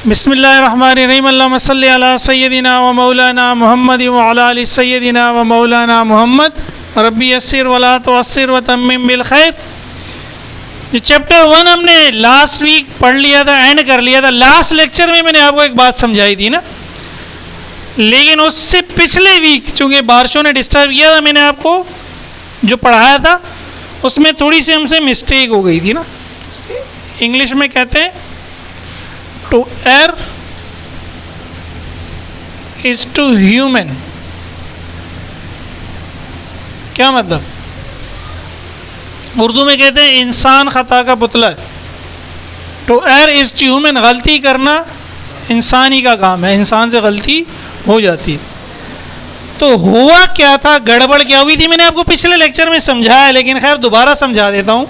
बिस्मिल्लाहिर्रहमानिर्रहीम अल्लाहुम्मा सल्लि अला सय्यदिना व मौलाना मुहम्मद व अला आलि सय्यदिना व मौलाना मुहम्मद रब्बी यस्सिर व ला तुअस्सिर व तम्मिम बिल खैर। ये चैप्टर 1 हमने लास्ट वीक पढ़ लिया था, एंड कर लिया था। लास्ट लेक्चर में मैंने आपको एक बात समझाई थी ना, लेकिन उससे पिछले वीक चूँकि बारिशों ने डिस्टर्ब किया था, मैंने आपको जो पढ़ाया था उसमें थोड़ी सी हमसे मिस्टेक हो गई थी ना। इंग्लिश में कहते हैं to err is to human. क्या मतलब? उर्दू में कहते हैं इंसान खता का पुतला है। To err is to human, गलती करना इंसान ही का काम है, इंसान से गलती हो जाती है। तो हुआ क्या था, गड़बड़ क्या हुई थी, मैंने आपको पिछले लेक्चर में समझाया, लेकिन खैर दोबारा समझा देता हूँ।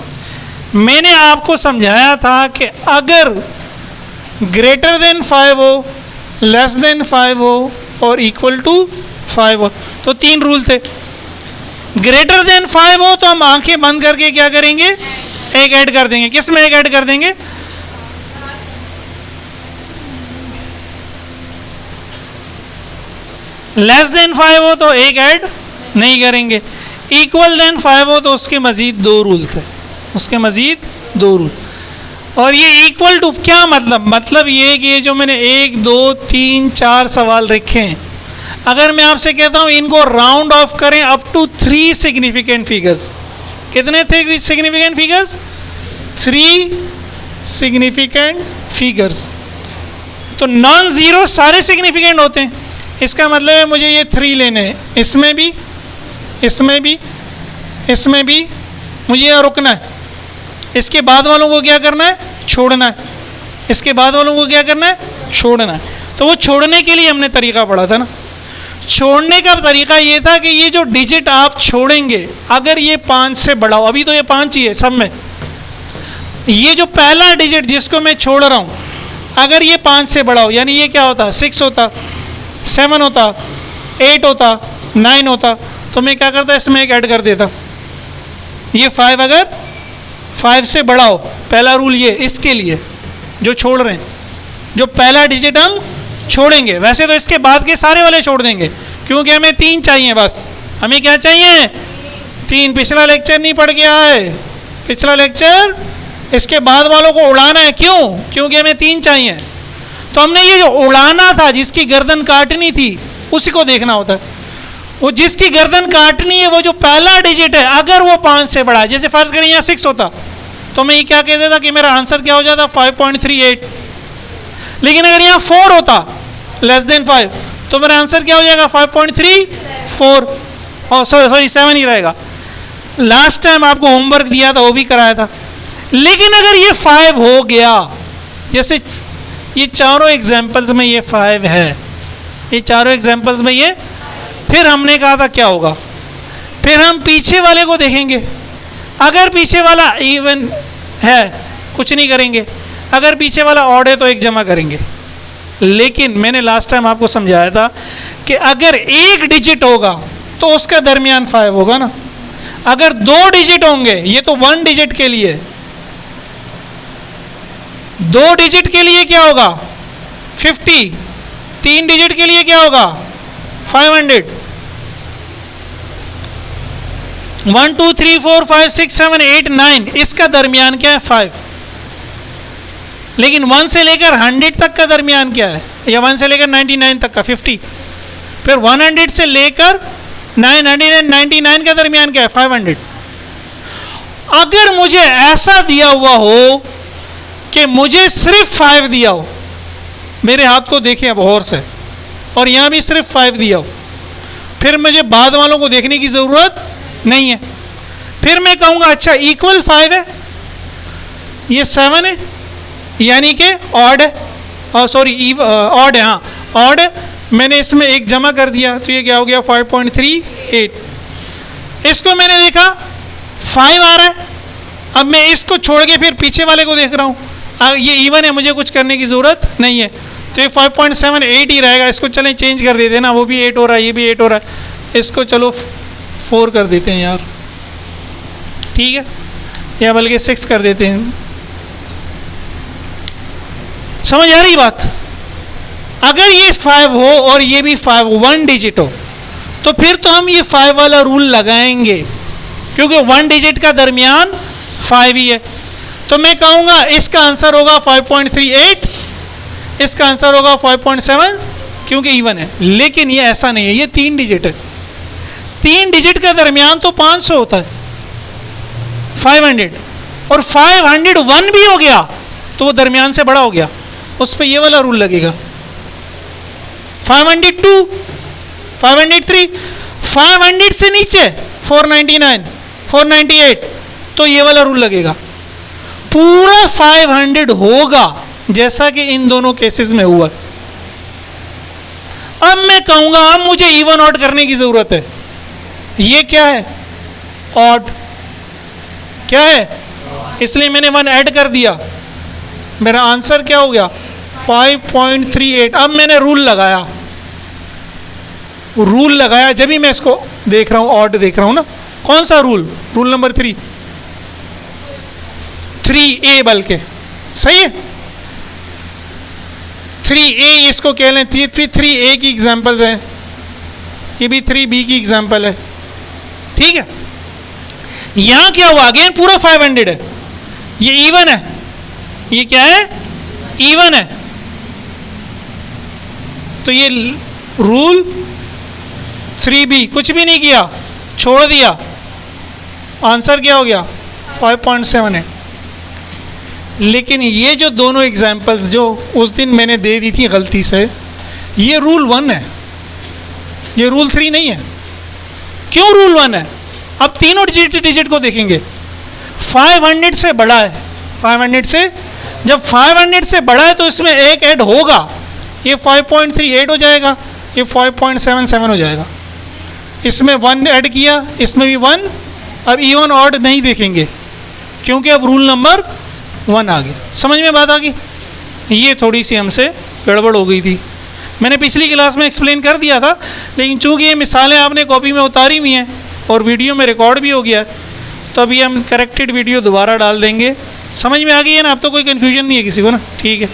मैंने आपको समझाया था कि अगर ग्रेटर देन 5 हो, लेस देन 5 हो और इक्वल टू 5 हो, तो 3 रूल थे। ग्रेटर देन 5 हो तो हम आंखें बंद करके क्या करेंगे, एक ऐड कर देंगे। किस में एक ऐड कर देंगे? लेस देन 5 हो तो एक ऐड नहीं करेंगे। इक्वल देन 5 हो तो उसके मजीद 2 रूल थे, उसके मजीद 2 रूल। और ये इक्वल टू क्या मतलब? मतलब ये कि ये जो मैंने 1 2 3 4 सवाल रखे हैं, अगर मैं आपसे कहता हूँ इनको राउंड ऑफ करें अप टू 3 सिग्निफिकेंट फिगर्स। कितने थे सिग्निफिकेंट फिगर्स? 3 significant figures. तो नॉन ज़ीरो सारे सिग्निफिकेंट होते हैं। इसका मतलब है मुझे ये 3 लेने हैं, इसमें भी, इसमें भी, इसमें भी, मुझे यहाँ रुकना है। इसके बाद वालों को क्या करना है? छोड़ना है। इसके बाद वालों को क्या करना है? छोड़ना है। तो वो छोड़ने के लिए हमने तरीका पढ़ा था ना। छोड़ने का तरीका ये था कि ये जो डिजिट आप छोड़ेंगे, अगर ये 5 से बड़ा हो, अभी तो ये 5 ही है सब में, ये जो पहला डिजिट जिसको मैं छोड़ रहा हूँ, अगर ये 5 से बड़ा हो, यानी ये क्या होता? 6 होता, 7 होता, 8 होता, 9 होता, तो मैं क्या करता? इसमें एक ऐड कर देता। ये 5 अगर 5 से बड़ा हो, पहला रूल ये इसके लिए जो छोड़ रहे हैं, जो पहला डिजिट हम छोड़ेंगे। वैसे तो इसके बाद के सारे वाले छोड़ देंगे, क्योंकि हमें 3 चाहिए बस। हमें क्या चाहिए? 3। पिछला लेक्चर नहीं पढ़ के आए, पिछला लेक्चर इसके बाद वालों को उड़ाना है। क्यों? क्योंकि हमें 3 चाहिए। तो हमने ये जो उड़ाना था, जिसकी गर्दन काटनी थी, उसी को देखना होता है। वो जिसकी गर्दन काटनी है, वो जो पहला डिजिट है, अगर वो 5 से बड़ा है, जैसे फर्ज करें यहाँ 6 होता, तो मैं ये क्या कह देता कि मेरा आंसर क्या हो जाता? 5.38। लेकिन अगर यहाँ 4 होता, लेस देन 5, तो मेरा आंसर क्या हो जाएगा? 5.34। और सॉरी 7 ही रहेगा। लास्ट टाइम आपको होमवर्क दिया था, वो भी कराया था। लेकिन अगर ये 5 हो गया, जैसे ये चारों एग्जाम्पल्स में ये 5 है, ये चारों एग्जाम्पल्स में ये, फिर हमने कहा था क्या होगा? फिर हम पीछे वाले को देखेंगे। अगर पीछे वाला इवन है, कुछ नहीं करेंगे। अगर पीछे वाला ऑड है तो एक जमा करेंगे। लेकिन मैंने लास्ट टाइम आपको समझाया था कि अगर एक डिजिट होगा तो उसका दरमियान 5 होगा ना। अगर 2 डिजिट होंगे, ये तो 1 डिजिट के लिए, 2 डिजिट के लिए क्या होगा? 50। 3 डिजिट के लिए क्या होगा? 500। 1 2 3 4 5 6 7 8 9, इसका दरमियान क्या है? 5। लेकिन 1 से लेकर 100 तक का दरमियान क्या है? या 1 से लेकर 99 तक का 50। फिर 100 से लेकर 999 का दरमियान क्या है? 500। अगर मुझे ऐसा दिया हुआ हो कि मुझे सिर्फ 5 दिया हो, मेरे हाथ को देखें अब और से, और यहाँ भी सिर्फ 5 दिया हो, फिर मुझे बाद वालों को देखने की ज़रूरत नहीं है। फिर मैं कहूँगा अच्छा इक्वल 5 है, ये 7 है, यानी कि ऑड है, और सॉरी ऑड है, हाँ ऑड है। मैंने इसमें एक जमा कर दिया, तो ये क्या हो गया? 5.38। इसको मैंने देखा 5 आ रहा है, अब मैं इसको छोड़ के फिर पीछे वाले को देख रहा हूँ, ये इवन है, मुझे कुछ करने की ज़रूरत नहीं है, तो ये 5.78 ही रहेगा। इसको चलें चेंज कर देते हैं ना, वो भी 8 हो रहा है, ये भी 8 हो रहा है, इसको चलो 4 कर देते हैं यार, ठीक है, या बल्कि 6 कर देते हैं। समझ आ रही बात? अगर ये 5 हो और ये भी 5 1 डिजिट हो तो फिर तो हम ये 5 वाला रूल लगाएंगे, क्योंकि 1 डिजिट का दरमियान 5 ही है। तो मैं कहूँगा इसका आंसर होगा 5.38, इसका आंसर होगा 5.7, क्योंकि इवन है। लेकिन ये ऐसा नहीं है, ये 3 डिजिट है। 3 डिजिट का दरमियान तो 500 होता है, 500, और 501 भी हो गया तो वो दरमियान से बड़ा हो गया, उस पर ये वाला रूल लगेगा। 502, 503, 500 से नीचे 499, 498, तो ये वाला रूल लगेगा। पूरा 500 होगा जैसा कि इन दोनों केसेस में हुआ। अब मैं कहूंगा अब मुझे इवन ऑड करने की जरूरत है। ये क्या है? ऑड। क्या है? इसलिए मैंने 1 ऐड कर दिया। मेरा आंसर क्या हो गया? 5.38। अब मैंने रूल लगाया, जब भी मैं इसको देख रहा हूं, ऑड देख रहा हूं ना। कौन सा रूल? रूल नंबर 3A, बल्कि सही है। 3A इसको कह लें। 3A की एग्जाम्पल्स है, ये भी 3B की एग्जाम्पल है, ठीक है। यहां क्या हुआ? अगेन पूरा 500 है, ये इवन है। ये क्या है? इवन है। तो ये रूल 3B कुछ भी नहीं किया, छोड़ दिया। आंसर क्या हो गया? 5.78। लेकिन ये जो दोनों एग्जाम्पल्स जो उस दिन मैंने दे दी थी गलती से, ये रूल 1 है, ये रूल 3 नहीं है। क्यों रूल 1 है? अब तीनों डिजिट को देखेंगे। 500 से बड़ा है, 500 से, जब 500 से बड़ा है तो इसमें एक ऐड होगा, ये 5.38 हो जाएगा, ये 5.77 हो जाएगा। इसमें 1 ऐड किया, इसमें भी 1। अब इवन ऑड नहीं देखेंगे क्योंकि अब रूल नंबर 1 आ गया। समझ में बात आ गई? ये थोड़ी सी हमसे गड़बड़ हो गई थी, मैंने पिछली क्लास में एक्सप्लेन कर दिया था, लेकिन चूंकि ये मिसालें आपने कॉपी में उतारी हुई हैं और वीडियो में रिकॉर्ड भी हो गया है, तो अभी हम करेक्टेड वीडियो दोबारा डाल देंगे। समझ में आ गई है ना? अब तो कोई कन्फ्यूजन नहीं है किसी को ना? ठीक है।